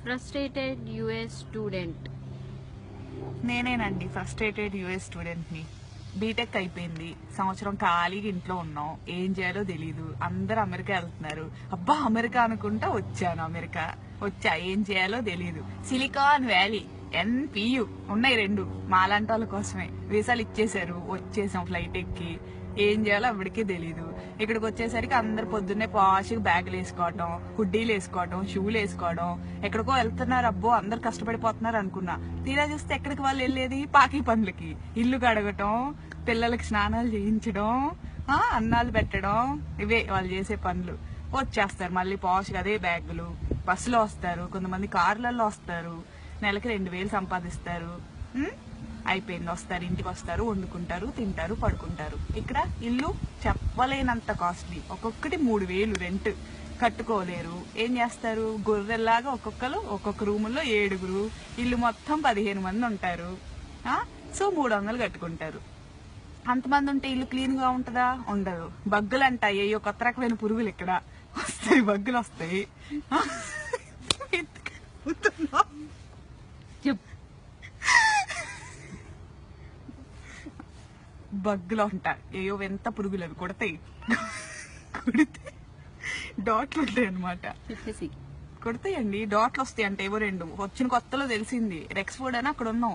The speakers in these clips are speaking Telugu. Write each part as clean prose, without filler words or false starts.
Frustrated US student. నేనేనండి ఫ్రస్ట్రేటెడ్ యుఎస్ స్టూడెంట్ని. బీటెక్ అయిపోయింది, సంవత్సరం ఖాళీగా ఇంట్లో ఉన్నాం, ఏం చేయాలో తెలీదు. అందరు అమెరికా వెళ్తున్నారు, అబ్బా అమెరికా అనుకుంటా వచ్చాను. అమెరికా వచ్చా, ఏం చేయాలో తెలీదు. సిలికాన్ వ్యాలీ, NPU ఉన్నాయి రెండు, మాలాంటి వాళ్ళ కోసమే. వీసాలు ఇచ్చేసారు, వచ్చేసాం ఫ్లైట్ ఎక్కి. ఏం చేయాలో అప్పటికే తెలీదు. ఇక్కడికి వచ్చేసరికి అందరు పొద్దున్నే పాష్గా బ్యాగులు వేసుకోవటం, హుడ్డీలు వేసుకోవటం, షూలు వేసుకోవడం, ఎక్కడికో వెళ్తున్నారు. అబ్బో అందరు కష్టపడిపోతున్నారు అనుకున్నా. తీరా చూస్తే ఎక్కడికి వాళ్ళు వెళ్ళేది పాకి పనులకి. ఇల్లు కడగటం, పిల్లలకి స్నానాలు చేయించడం, అన్నాలు పెట్టడం, ఇవే వాళ్ళు చేసే పనులు. వచ్చేస్తారు మళ్ళీ పాష్గా అదే బ్యాగులు. బస్సులో వస్తారు, కొంతమంది కార్లలో వస్తారు, నెలకి 2000 సంపాదిస్తారు. అయిపోయింది, వస్తారు, ఇంటికి వస్తారు, వండుకుంటారు, తింటారు, పడుకుంటారు. ఇక్కడ ఇల్లు చెప్పలేనంత కాస్ట్లీ, ఒక్కొక్కటి 3000 రెంట్. కట్టుకోలేరు, ఏం చేస్తారు? గొర్రెల్లాగా ఒక్కొక్క రూముల్లో 7, ఇల్లు మొత్తం 15 మంది ఉంటారు. సో 300 కట్టుకుంటారు. అంతమంది ఉంటే ఇల్లు క్లీన్ గా ఉంటుందా? ఉండదు. బగ్గులు అంటాయి, అయ్యో కొత్త రకమైన పురుగులు ఇక్కడ వస్తాయి, బగ్గులు వస్తాయి. బగ్గులు ఉంటాయి, ఏయో ఎంత పురుగులు, అవి కొడతాయి. కొడితే డాట్లు ఉంటాయి అనమాట. కొడతాయండి, డాట్లు వస్తాయి. అంటే ఏవో 2 వచ్చిన కొత్తలో తెలిసింది. రెక్స్ఫోర్డ్ అని అక్కడ ఉన్నాం,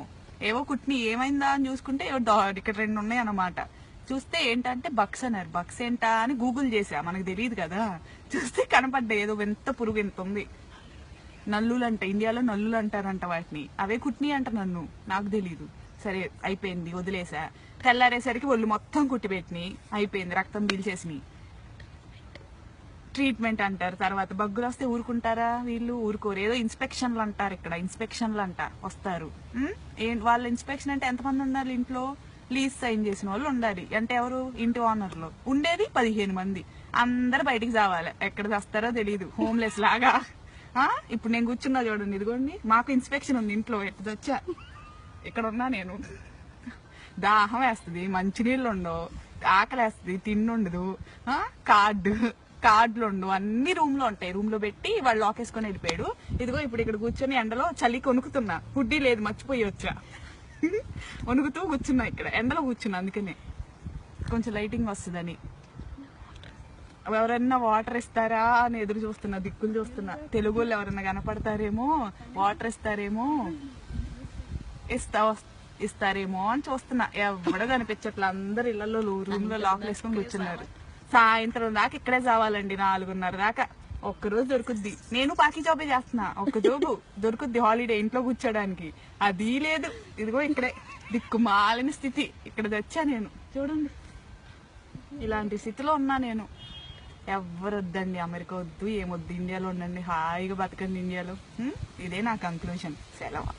ఏవో కుట్ని, ఏమైందా అని చూసుకుంటే ఏవో ఇక్కడ 2 ఉన్నాయి అన్నమాట. చూస్తే ఏంటంటే బక్స్ అన్నారు. బక్స్ ఏంటా అని గూగుల్ చేసా, మనకు తెలియదు కదా. చూస్తే కనపడ్డాయి, ఏదో ఎంత పురుగు ఎంత ఉంది. నల్లులు అంట, ఇండియాలో నల్లులు అంటారంట వాటిని. అవే కుట్ని అంట, నన్ను నాకు తెలీదు. సరే అయిపోయింది, వదిలేసా. తెల్లారేసరికి ఒళ్ళు మొత్తం కుట్టిపెట్టిని, అయిపోయింది, రక్తం పీల్చేసినాయి. ట్రీట్మెంట్ అంటారు. తర్వాత బగ్గులు వస్తే ఊరుకుంటారా? వీళ్ళు ఊరుకోరు. ఏదో ఇన్స్పెక్షన్లు అంటారు, ఇక్కడ ఇన్స్పెక్షన్లు అంట వస్తారు. వాళ్ళ ఇన్స్పెక్షన్ అంటే ఎంతమంది ఉండాలి ఇంట్లో? లీజ్ సైన్ చేసిన వాళ్ళు ఉండాలి. అంటే ఎవరు? ఇంటి ఓనర్లు. ఉండేది 15 మంది. అందరు బయటికి రావాలి, ఎక్కడ వస్తారో తెలియదు, హోమ్లెస్ లాగా. ఇప్పుడు నేను కూర్చున్నా చూడండి, ఇదిగోండి, మాకు ఇన్స్పెక్షన్ ఉంది ఇంట్లో. ఎట్లా వచ్చా, ఇక్కడ ఉన్నా నేను. దాహం వేస్తుంది, మంచినీళ్ళు ఉండవు, ఆకలి వేస్తుంది, తిండుండదు, కార్డులు ఉండవు, అన్ని రూమ్ లో ఉంటాయి. రూమ్ లో పెట్టి వాళ్ళు లాక్ వేసుకొని వెళ్ళిపోయాడు. ఇదిగో ఇప్పుడు ఇక్కడ కూర్చొని ఎండలో చలికి వణుకుతున్నా, హుడ్డీ లేదు, మర్చిపోయి వచ్చా. వణుకుతూ కూర్చున్నా, ఇక్కడ ఎండలో కూర్చున్నా. అందుకనే కొంచెం లైటింగ్ వస్తుందని. ఎవరన్నా వాటర్ ఇస్తారా అని ఎదురు చూస్తున్నా, దిక్కులు చూస్తున్నా. తెలుగు వాళ్ళు ఎవరన్నా కనపడతారేమో, వాటర్ ఇస్తారేమో, ఇస్తారేమో అని చూస్తున్నా. ఎవడో కనిపించట్లా, అందరు ఇళ్లలో రూమ్ లో లాక్లు వేసుకొని కూర్చున్నారు. సాయంత్రం దాకా ఇక్కడే చావాలండి, 4:30 దాకా. ఒక్కరోజు దొరుకుద్ది. నేను పాకి జాబే చేస్తున్నా, ఒక్క జాబు దొరుకుద్ది హాలిడే ఇంట్లో కూర్చోడానికి. అది లేదు. ఇదిగో ఇక్కడే దిక్కుమాలిన స్థితి. ఇక్కడ తెచ్చా నేను, చూడండి, ఇలాంటి స్థితిలో ఉన్నా నేను. ఎవరు వద్దండి, అమెరికా వద్దు, ఏమొద్దు, ఇండియాలో ఉండండి, హాయిగా బతకండి ఇండియాలో. ఇదే నా కంక్లూషన్. సెలవు.